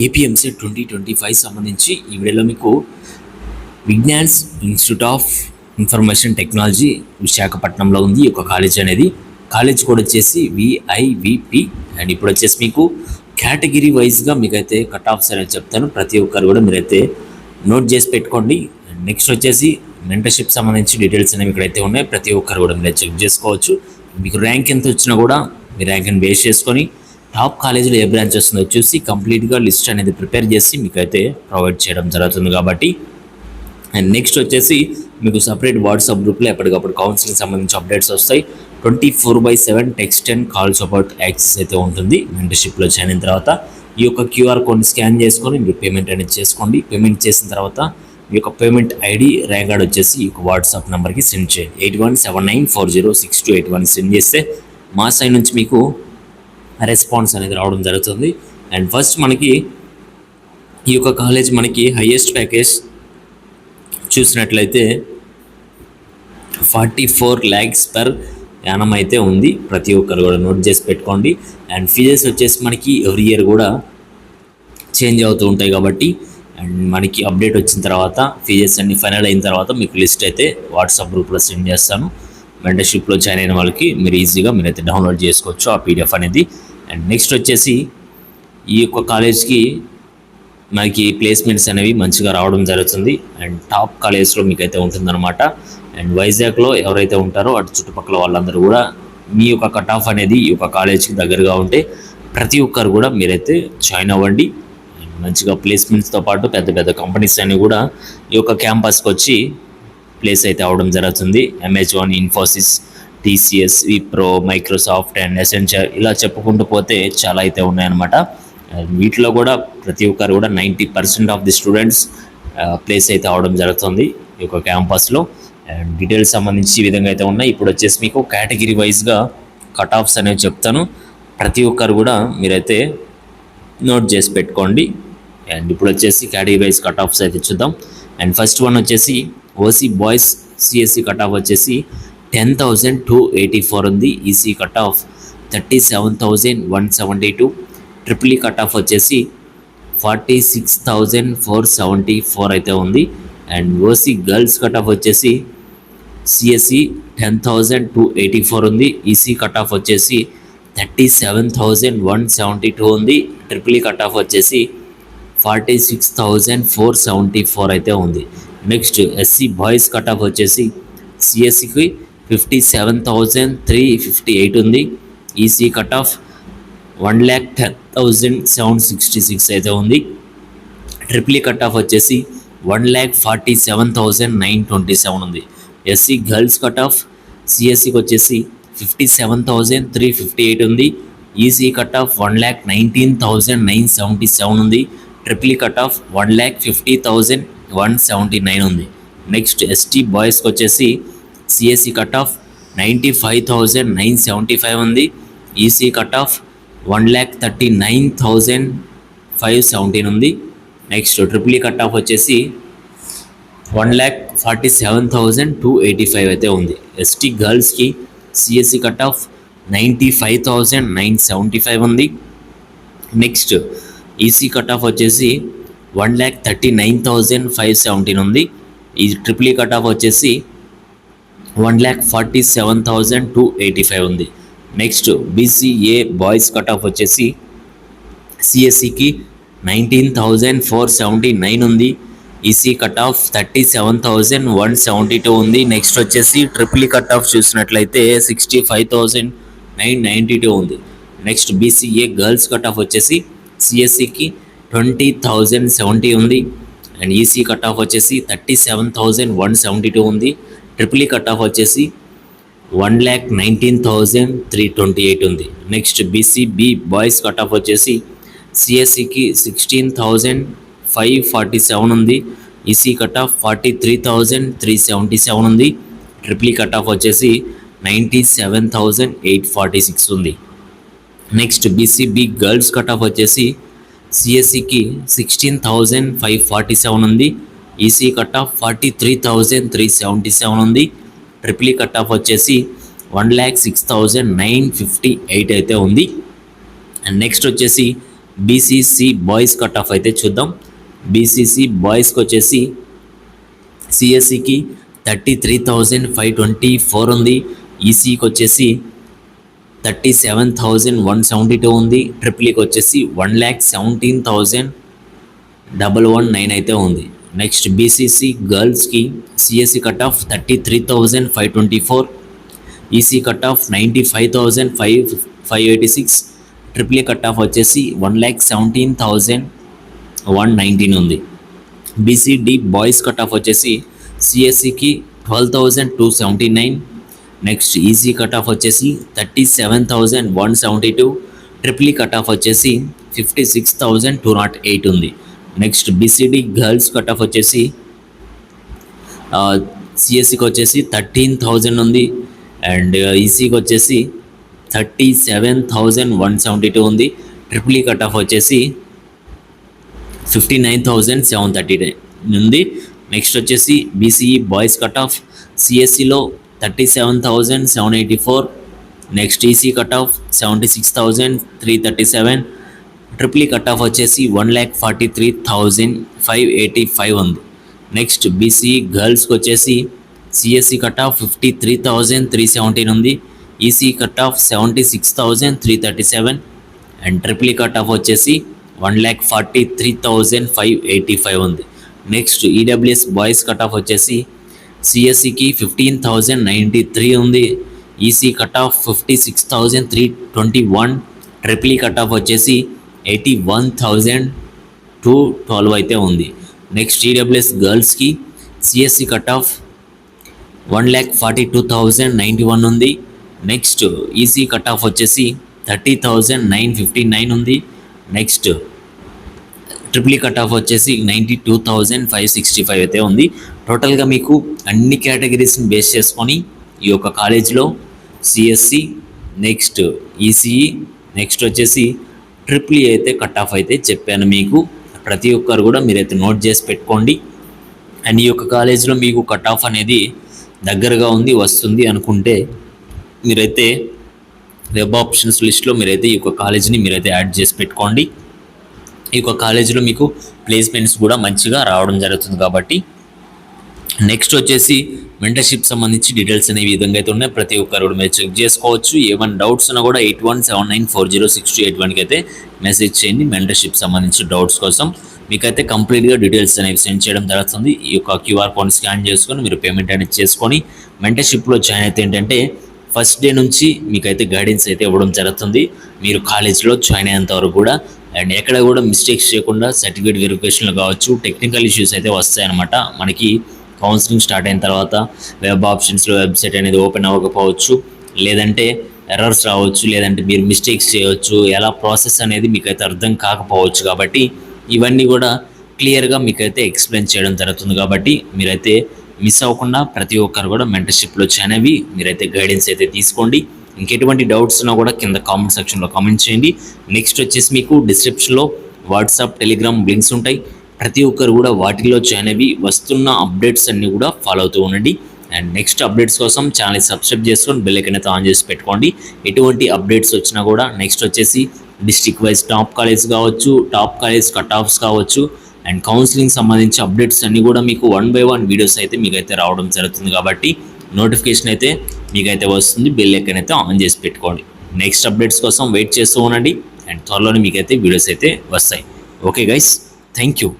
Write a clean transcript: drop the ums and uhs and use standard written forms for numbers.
APMC 2025 సంబంధించి ఈ వీడియోలో మీకు Vignan's institute of information technology విశాఖపట్నంలో ఉంది. ఒక కాలేజ్ అనేది కాలేజ్ కోడ్ వచ్చేసి విఐవిపి. అండ్ ఇప్పుడు వచ్చేసి మీకు కేటగిరీ వైజ్గా మీకైతే కట్ ఆఫ్స్ అనేది చెప్తాను. ప్రతి ఒక్కరు కూడా మీరైతే నోట్ చేసి పెట్టుకోండి. నెక్స్ట్ వచ్చేసి మెంటర్షిప్ సంబంధించి డీటెయిల్స్ అనేవి ఇక్కడైతే ఉన్నాయి. ప్రతి ఒక్కరు కూడా మీరు చెక్ చేసుకోవచ్చు. మీకు ర్యాంక్ ఎంత వచ్చినా కూడా మీ ర్యాంక్ని బేస్ చేసుకొని టాప్ కాలేజీలో ఏ బ్రాంచ్ వస్తుందో చూసి కంప్లీట్గా లిస్ట్ అనేది ప్రిపేర్ చేసి మీకైతే ప్రొవైడ్ చేయడం జరుగుతుంది కాబట్టి. అండ్ నెక్స్ట్ వచ్చేసి మీకు సపరేట్ వాట్సాప్ గ్రూప్లో ఎప్పటికప్పుడు కౌన్సిలింగ్ సంబంధించి అప్డేట్స్ వస్తాయి. 24/7 text and call support access అయితే ఉంటుంది. మెంటర్షిప్లో జాయిన్ అయిన తర్వాత ఈ యొక్క క్యూఆర్ కోడ్ని స్కాన్ చేసుకొని మీరు పేమెంట్ అనేది చేసుకోండి. పేమెంట్ చేసిన తర్వాత మీ యొక్క పేమెంట్ ఐడి ర్యాంక్ కార్డ్ వచ్చేసి ఈ యొక్క వాట్సాప్ నెంబర్కి సెండ్ చేయండి. 8179406281 సెండ్ చేస్తే మా సైడ్ నుంచి మీకు రెస్పాన్స్ అనేది రావడం జరుగుతుంది. అండ్ ఫస్ట్ మనకి ఈ యొక్క కాలేజ్ మనకి హైయెస్ట్ ప్యాకేజ్ చూసినట్లయితే 44 lakhs పర్ యానం అయితే ఉంది. ప్రతి ఒక్కరు కూడా నోట్ చేసి పెట్టుకోండి. అండ్ ఫీజెస్ వచ్చేసి మనకి ఎవ్రీ ఇయర్ కూడా చేంజ్ అవుతూ ఉంటాయి కాబట్టి అండ్ మనకి అప్డేట్ వచ్చిన తర్వాత ఫీజెస్ అన్ని ఫైనల్ అయిన తర్వాత మీకు లిస్ట్ అయితే వాట్సాప్ గ్రూప్లో సెండ్ చేస్తాను. మెంటర్షిప్లో జాయిన్ అయిన వాళ్ళకి మీరు ఈజీగా మీరైతే డౌన్లోడ్ చేసుకోవచ్చు ఆ పీడిఎఫ్ అనేది. అండ్ నెక్స్ట్ వచ్చేసి ఈ యొక్క కాలేజ్కి మనకి ప్లేస్మెంట్స్ అనేవి మంచిగా రావడం జరుగుతుంది. అండ్ టాప్ కాలేజ్లో మీకైతే ఉంటుందన్నమాట. అండ్ వైజాగ్లో ఎవరైతే ఉంటారో అటు చుట్టుపక్కల వాళ్ళందరూ కూడా మీ యొక్క కట్ ఆఫ్ అనేది ఈ యొక్క కాలేజ్కి దగ్గరగా ఉంటే ప్రతి ఒక్కరు కూడా మీరైతే జాయిన్ అవ్వండి. మంచిగా ప్లేస్మెంట్స్తో పాటు పెద్ద పెద్ద కంపెనీస్ అన్నీ కూడా ఈ యొక్క క్యాంపస్కి వచ్చి ప్లేస్ అయితే అవడం జరుగుతుంది. Amazon, Infosys, TCS, Wipro, Microsoft and Accenture ఇలా చెప్పుకుంటూ పోతే చాలా అయితే ఉన్నాయన్నమాట. వీటిలో కూడా ప్రతి ఒక్కరు కూడా 90% ఆఫ్ ది స్టూడెంట్స్ ప్లేస్ అయితే అవడం జరుగుతుంది ఈ యొక్క క్యాంపస్లో. అండ్ డీటెయిల్స్ సంబంధించి ఈ విధంగా అయితే ఉన్నాయి. ఇప్పుడు వచ్చేసి మీకు కేటగిరీ వైజ్గా కట్ ఆఫ్స్ అనేవి చెప్తాను. ప్రతి ఒక్కరు కూడా మీరైతే నోట్ చేసి పెట్టుకోండి. అండ్ ఇప్పుడు వచ్చేసి కేటగిరీ వైజ్ కట్ ఆఫ్స్ అయితే చూద్దాం. అండ్ ఫస్ట్ వన్ వచ్చేసి OC boys CSC cut off వచ్చేసి 10,284 ఉంది. EC cut off 37,172. Triple E cut off వచ్చేసి 46,474 అయితే ఉంది. And OC girls cut off వచ్చేసి సిఎస్సి 10,284 ఉంది. ఈసీ కట్ ఆఫ్ వచ్చేసి 37,172 ఉంది. ట్రిపుల్ ఈ కట్ ఆఫ్ వచ్చేసి 46,474 అయితే ఉంది. Next SC boys cut off వచ్చేసి సిఎస్సికి 57,358 ఉంది. ఈసీ కట్ ఆఫ్ 1,10,766 అయితే ఉంది. ట్రిపుల్ ఈ కట్ ఆఫ్ వచ్చేసి 1,47,927 ఉంది. ఎస్సీ గర్ల్స్ కట్ ఆఫ్ సిఎస్సికి వచ్చేసి 57,358 ఉంది. ఈసీ కట్ ఆఫ్ 1,19,977 ఉంది. ట్రిపుల్ ఈ కట్ ఆఫ్ 1,50,179 ఉంది. నెక్స్ట్ ఎస్టీ బాయ్స్కి వచ్చేసి సిఎస్సి కట్ ఆఫ్ 95,975 ఉంది. ఈసీ కట్ ఆఫ్ 1,39,517 ఉంది. Next triple E cut off వచ్చేసి 1,47,285 అయితే ఉంది. ఎస్టీ గర్ల్స్కి సిఎస్సి కట్ ఆఫ్ 95,975 ఉంది. నెక్స్ట్ ఈసీ కట్ ఆఫ్ వచ్చేసి 1,39,517 ఉంది. ఈ ట్రిపుల్ ఈ కట్ ఆఫ్ వచ్చేసి 1,47,285 ఉంది. Next BCA boys cut off వచ్చేసి సిఎస్సికి 19,479 ఉంది. ఈసీ కట్ ఆఫ్ 37,172 ఉంది. నెక్స్ట్ వచ్చేసి ట్రిపుల్ ఈ కట్ ఆఫ్ చూసినట్లయితే 65,992 ఉంది. Next BCA girls cut off వచ్చేసి సిఎస్సికి 20,070 ఉంది. అండ్ ఈసీ కట్ ఆఫ్ వచ్చేసి 37,172 ఉంది. ట్రిపుల్ ఈ కట్ ఆఫ్ వచ్చేసి 1,19,328 ఉంది. Next BCB boys cut off వచ్చేసి సిఎస్సికి 16,547 ఉంది. ఈసీ కట్ ఆఫ్ 43,377 ఉంది. ట్రిపుల్ ఈ కట్ ఆఫ్ వచ్చేసి 97,846 ఉంది. Next BCB girls cut off వచ్చేసి సిఎస్సికి 16,547 ఉంది. ఈసీ కట్ ఆఫ్ 43,377 ఉంది. ట్రిపుల్ ఈ కట్ ఆఫ్ వచ్చేసి 1,06,958 అయితే ఉంది. అండ్ నెక్స్ట్ వచ్చేసి బీసీసీ బాయ్స్ కట్ ఆఫ్ అయితే చూద్దాం. బీసీసీ బాయ్స్కి వచ్చేసి సిఎస్సికి 33,524 ఉంది. ఈసీకి వచ్చేసి 37,172 ఉంది. ట్రిపుల్ఈకి వచ్చేసి 1,17,119 అయితే ఉంది. నెక్స్ట్ బీసీసీ గర్ల్స్కి CSE cut off 33,524, ECE cut off 95,586, triple E cut off వచ్చేసి 1,17,119 ఉంది. బీసీడి బాయ్స్ కట్ ఆఫ్ వచ్చేసి సిఎస్సికి 12,279, నెక్స్ట్ ఈసీ కట్ ఆఫ్ వచ్చేసి 37,172, ట్రిపుల్ఈ కట్ ఆఫ్ వచ్చేసి 56,208 ఉంది. Next BCD girls cut off వచ్చేసి సిఎస్సికి వచ్చేసి 13,000 ఉంది. అండ్ ఈసీకి వచ్చేసి 37,172 ఉంది. ట్రిపుల్ఈ కట్ ఆఫ్ వచ్చేసి 59,739 ఉంది. నెక్స్ట్ వచ్చేసి బీసీఈ బాయ్స్ కట్ ఆఫ్ సిఎస్సిలో 37,784, next ECE cut off 76,337, triple E cut off వచ్చేసి 1,43,585 ఉంది. నెక్స్ట్ బీసీఈ గర్ల్స్కి వచ్చేసి సిఎస్సి కట్ ఆఫ్ 53,317 ఉంది. EC cut off 76,337 and triple E cut off వచ్చేసి 1,43,585 ఉంది. Next EWS boys cut off వచ్చేసి సిఎస్సికి 15,093 ఉంది. EC cut off 56,321, triple E cut off వచ్చేసి 81,212 అయితే ఉంది. నెక్స్ట్ ఈడబ్ల్యూఎస్ గర్ల్స్కి సిఎస్సి కట్ ఆఫ్ 1,42,091 ఉంది. నెక్స్ట్ ఈసీ కట్ ఆఫ్ వచ్చేసి 30,959 ఉంది. నెక్స్ట్ ట్రిపుల్ కట్ ఆఫ్ వచ్చేసి 92,565 అయితే ఉంది. టోటల్గా మీకు అన్ని కేటగిరీస్ని బేస్ చేసుకొని ఈ యొక్క కాలేజీలో సిఎస్సి, నెక్స్ట్ ఈసీఈ, నెక్స్ట్ వచ్చేసి ట్రిపుల్ అయితే కట్ ఆఫ్ అయితే చెప్పాను మీకు. ప్రతి ఒక్కరు కూడా మీరైతే నోట్ చేసి పెట్టుకోండి. అండ్ ఈ యొక్క కాలేజీలో మీకు కట్ ఆఫ్ అనేది దగ్గరగా ఉంది వస్తుంది అనుకుంటే మీరైతే వెబ్ ఆప్షన్స్ లిస్ట్లో మీరైతే ఈ యొక్క కాలేజీని మీరైతే యాడ్ చేసి పెట్టుకోండి. ఈ యొక్క కాలేజీలో మీకు ప్లేస్మెంట్స్ కూడా మంచిగా రావడం జరుగుతుంది. కాబట్టి నెక్స్ట్ వచ్చేసి మెంటర్షిప్ సంబంధించి డీటెయిల్స్ అనే విధంగా అయితే ఉన్నాయి. ప్రతి ఒక్కరు కూడా మీరు చెక్ చేసుకోవచ్చు. ఏమైనా డౌట్స్ ఉన్నా కూడా 8179406281కి అయితే మెసేజ్ చేయండి. మెంటర్షిప్ సంబంధించి డౌట్స్ కోసం మీకైతే కంప్లీట్గా డీటెయిల్స్ అనేవి సెండ్ చేయడం జరుగుతుంది. ఈ యొక్క క్యూఆర్ కోడ్ స్కాన్ చేసుకొని మీరు పేమెంట్ అనేది చేసుకొని మెంటర్షిప్లో జాయిన్ అయితే ఏంటంటే ఫస్ట్ డే నుంచి మీకైతే గైడెన్స్ అయితే ఇవ్వడం జరుగుతుంది. మీరు కాలేజ్లో జాయిన్ అయ్యేంత వరకు కూడా అండ్ ఎక్కడ కూడా మిస్టేక్స్ చేయకుండా సర్టిఫికేట్ వెరిఫికేషన్లో కావచ్చు, టెక్నికల్ ఇష్యూస్ అయితే వస్తాయన్నమాట. మనకి కౌన్సిలింగ్ స్టార్ట్ అయిన తర్వాత వెబ్ ఆప్షన్స్లో వెబ్సైట్ అనేది ఓపెన్ అవ్వకపోవచ్చు, లేదంటే ఎర్రర్స్ రావచ్చు, లేదంటే మీరు మిస్టేక్స్ చేయవచ్చు, ఎలా ప్రాసెస్ అనేది మీకైతే అర్థం కాకపోవచ్చు. కాబట్టి ఇవన్నీ కూడా క్లియర్గా మీకైతే ఎక్స్ప్లెయిన్ చేయడం జరుగుతుంది. కాబట్టి మీరైతే మిస్ అవ్వకుండా ప్రతి ఒక్కరు కూడా మెంటర్షిప్లో జాయిన్ అయ్యి మీరైతే గైడెన్స్ అయితే తీసుకోండి. ఇంకెటువంటి డౌట్స్ ఉన్నా కూడా కింద కామెంట్ సెక్షన్లో కామెంట్ చేయండి. నెక్స్ట్ వచ్చేసి మీకు డిస్క్రిప్షన్లో వాట్సాప్, టెలిగ్రామ్ లింక్స్ ఉంటాయి. ప్రతి ఒక్కరు కూడా వాటిలో జాయిన్ అయ్యి వస్తున్న అప్డేట్స్ అన్నీ కూడా ఫాలో అవుతూ ఉండండి. అండ్ నెక్స్ట్ అప్డేట్స్ కోసం ఛానల్ సబ్స్క్రైబ్ చేసుకొని బెల్ ఐకాన్ అయితే ఆన్ చేసి పెట్టుకోండి. ఎటువంటి అప్డేట్స్ వచ్చినా కూడా నెక్స్ట్ వచ్చేసి డిస్ట్రిక్ట్ వైజ్ టాప్ కాలేజ్ కావచ్చు, టాప్ కాలేజ్ కట్ ఆఫ్స్ కావచ్చు, అండ్ కౌన్సిలింగ్ సంబంధించి అప్డేట్స్ అన్నీ కూడా మీకు 1 by 1 వీడియోస్ అయితే మీకైతే రావడం జరుగుతుంది. కాబట్టి నోటిఫికేషన్ అయితే మీకైతే వస్తుంది. బెల్ ఐకాన్ అయితే ఆన్ చేసి పెట్టుకోండి. నెక్స్ట్ అప్డేట్స్ కోసం వెయిట్ చేస్తూ ఉండండి. అండ్ త్వరలోనే మీకైతే వీడియోస్ అయితే వస్తాయి. Okay guys, thank you.